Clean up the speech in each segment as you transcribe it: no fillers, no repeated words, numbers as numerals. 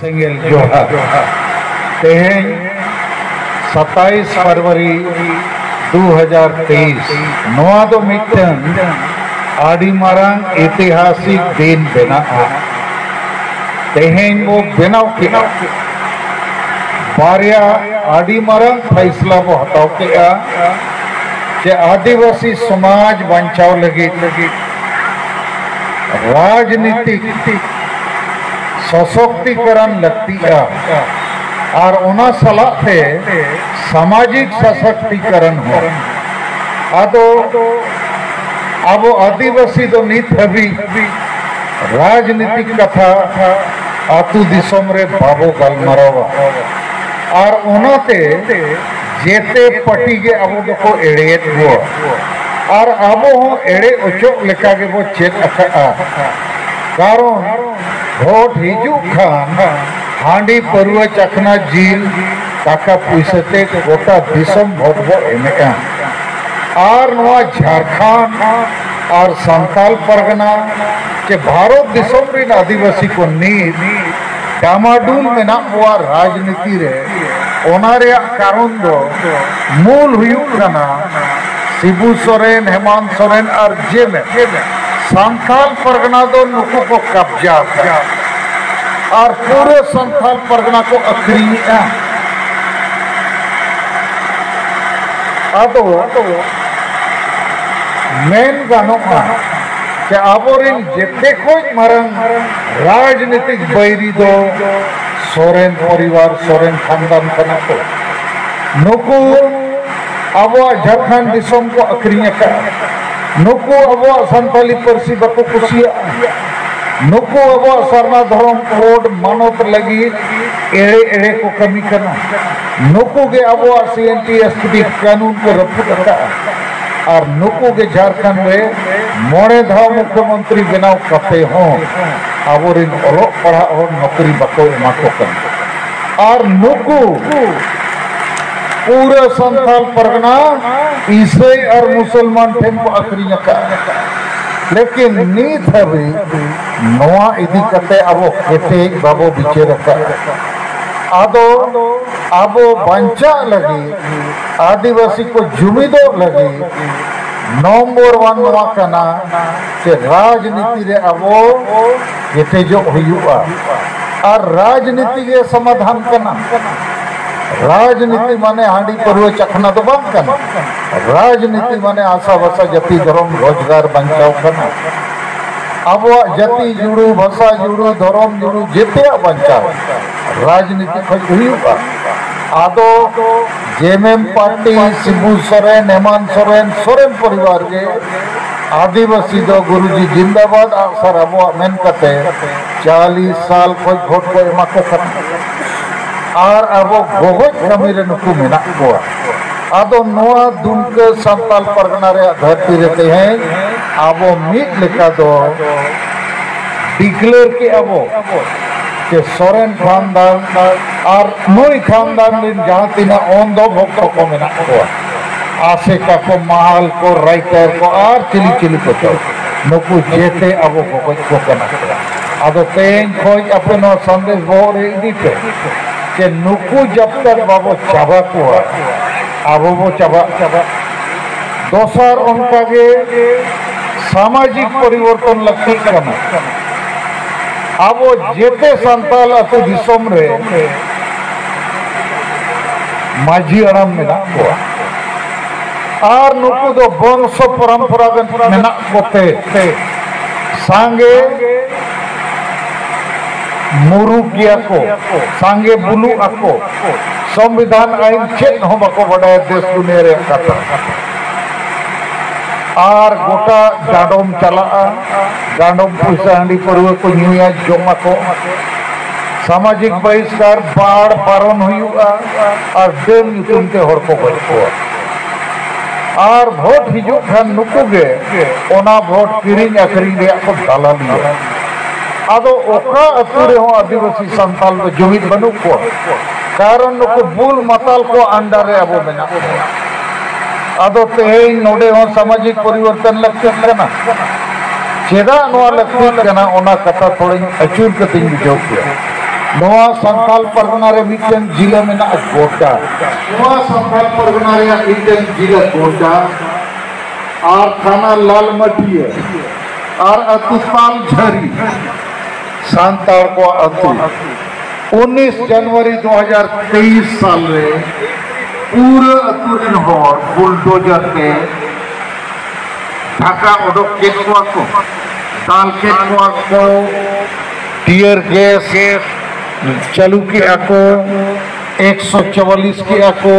सेंगेल जोहार तेहें 27 फरवरी 2023 नोआ दो मिटन आड़ी मारंग ऐतिहासिक दिन बेना तेहें वो बेनाव किया बारिया आड़ी मारंग फैसला वो हटाओ किया कि आदिवासी समाज बचाव लगी राजनीतिक सशक्तिकरण लगती है और उना सलाते सामाजिक सशक्तिकरण हो आदो अब आदिवासी तो नित हबी राजनीतिक कथा आतु दिसोम रे बाबो गलमारावा और उनाते जेते पटी के अब को एड़ेत हो और अब एड़े उचोक लेका के वो चेत अखा कारण भोट हिजू खान हांडी परुआ चखना जील टाका पुइसते गोटा दिसम भोट बो एमेगा और नवा झारखंड और संताल परगना के भारत दिसम रे आदिवासी को नीत डामाडूल में ना हुआ राजनीति रे ओनारे कारण दो मूल हुयुक कना शिबू सोरेन हेमंत सोरेन और जे में संथाल परगना दो नुकु को कब्जा और पूरे संथाल परगना को अखरिया आदो मेन गानों कि आबोरिन जेते कोई मरंग राजनीतिक बैरी दो सोरेन परिवार सोरेन खानदान कना को नुकु आबो झारखंड दिसोम को अखरिया का नुकु अबो संताली परसी बको कुसिया नुकु अबो सरना धर्म कोड मानत लगी एड़े एड़े को कमी करना नुकु के अबो सीएनटी एसपी कानून को रफू करता और नुकु के झारखंड में मोड़े धाव मुख्यमंत्री बनाव कते हों आबोरिन ओलोक पढ़ा और नौकरी बको एमाको कर और नुकु पूरे संथाल परगना ईसाई और मुसलमान ठेन को अखरिया का लेकिन नीत हबी नोआ इदी कते अबो केते बाबो बिचे रखा आदो अबो बंचा लगी आदिवासी को जुमिदो लगी नंबर 1 नोआ कना के राजनीति रे अबो केते जो हुआ और राजनीति के समाधान कना राजनीति माने हांडी परुआ चखना तो बात करना राजनीति माने आशा भाषा जति धर्म रोजगार बंचाव करना अब जति जुड़ू भाषा जुड़ू धर्म जुड़ू जेते बंचाव राजनीति खज हुआ आदो जेएमएम पार्टी शिबू सोरेन हेमंत सोरेन सोरेन परिवार के आदिवासी दो गुरुजी जिंदाबाद सर अब मेन कते 40 साल कोई वोट को एमा को और अब बहुत कमी रे नुकु मेना को आदो नोआ दुनके संताल परगना रे धरती रहते हैं अब मीट लेका दो डिक्लेयर के अब के सोरेन खानदान और नोई खानदान दिन जहाँ तीना ओन दो भक्त को मेना को आसे का को महल को राइटर को और चिली चिली को तो नुकु जेते अब को करना आदो तेन खोज अपनो संदेश बोरे इदी पे के नुकु जब तक बाबो चाबा को आबो वो चाबा दोसर उनका के सामाजिक परिवर्तन लगती करना अब वो जेते संताल अतु दिसोम रे माझी अड़म में ना को और नुकु दो वंश परंपरा में ना कोते सांगे मुरु किया को सांगे बुलू आको संविधान आईन चेत हो बको बड़ा देश दुनिया रे कथा और गोटा गाडोम चला गाडोम पैसा हांडी परुआ को न्यूया जोमा को सामाजिक बहिष्कार बाढ़ पारन हुआ और डेम नुतुम के हर को गो और भोट हिजू खान नुकुगे ओना भोट किरिंग अखरिंग रे को डाला लिया आदो ओका अतुरे हो आदिवासी संताल में जुमिद बनु को कारण नुकु बुल मताल को अंडर रे अबो मेना आदो तेई नोडे हो सामाजिक परिवर्तन लगते करना चेदा नोआ लगती करना ओना कथा थोड़ी अचूर कतिंग बिजो नवा संथाल परगना रे मिटन जिला में ना गोटा नवा संथाल परगना रे मिटन जिला गोटा और थाना लालमटिया और अतुपाल झरी सांताल को अतु 19 जनवरी 2023 साल में पूरे अतुरिन होर बुलडोजर के ढाका ओडोक केटवा को दाल केटवा को टीयर गैस चालू किया को 144 किया को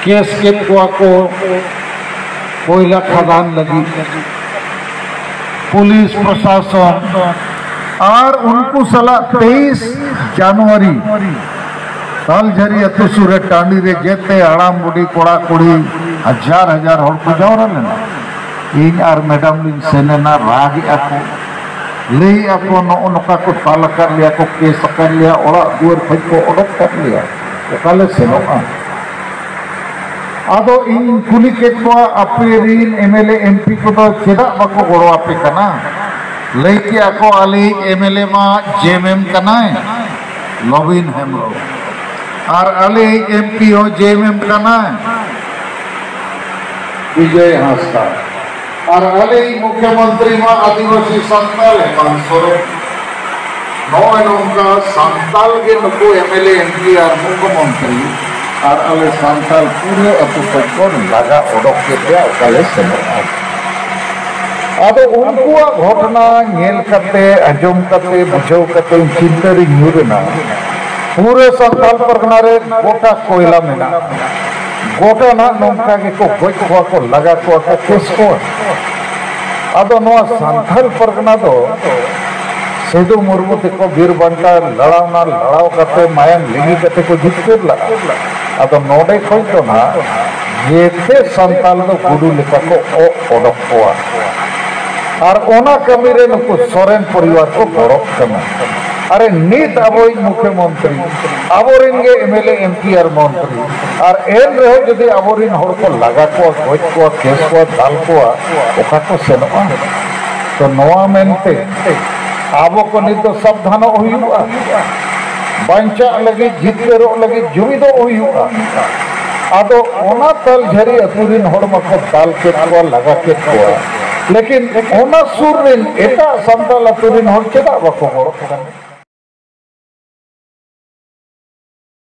केस केटवा को कोयला खदान लगी पुलिस प्रशासन और उनको सला 23 जनवरी तालझरी अतुसुरे टांडी रे जेते हड़ाम बुढ़ी कोड़ा कुड़ी हजार हजार हड़ को जावरा लेना इन आर मैडम लिन सेनेना रागी आको ले आको नो नका को ताल कर लिया को केस कर लिया ओड़ा दुआर खज को ओडक कर लिया ओकाले सेनोआ आदो इन कुली केटवा अपेरिन एमएलए एमपी को तो चेदा बाको गोड़ो आपे कना लेके आको आली एमएलए मा जेएमएम कनाय लविन हेमरो और आली एमपी हो जेएमएम कनाय विजय हांसदा और आली मुख्यमंत्री मा आदिवासी संताल हेमंत सोरेन नौए नौका संताल के नुको एमएलए एमपी और मुख्यमंत्री और आले सांताल पूरे अतुपन लगा ओडोक के दिया ओकाले सेनोआ आदो उनको घटना नेल करते अजम करते बुझाव करते चिंतरी न्यूरना पूरे संताल परगना रे गोटा कोयला मेना गोटा ना नौका के को गज को लगा को केस को आदो नवा संताल परगना दो सेदु मुर्मू को वीर बंटा लड़ावना लड़ाव करते मायन लिंगी करते को जितकर ला आदो नोडे खोई तो ना ये थे संताल दो गुडू लिखा को ओ ओडक कोआ और ओना कमी रे नुको सोरेन परिवार को गौरव कमा अरे नीत अबोई मुख्यमंत्री अबोरिन के एमएलए एमपी और मंत्री और एन रहो जदि अबोरिन होड़ को लगा को गज को केस को दाल को ओका को सेनोआ तो नवा मेनते आबो को नित तो सावधान होयुआ बांचा लगी जितरो लगी जुमिदो होयुआ आदो ओना तल झरी अतुरिन होड़ मको दाल के को लगा के को लेकिन ओना सुर रिन एटा संताल अतुरिन होड़ चेदा बको गोड़ो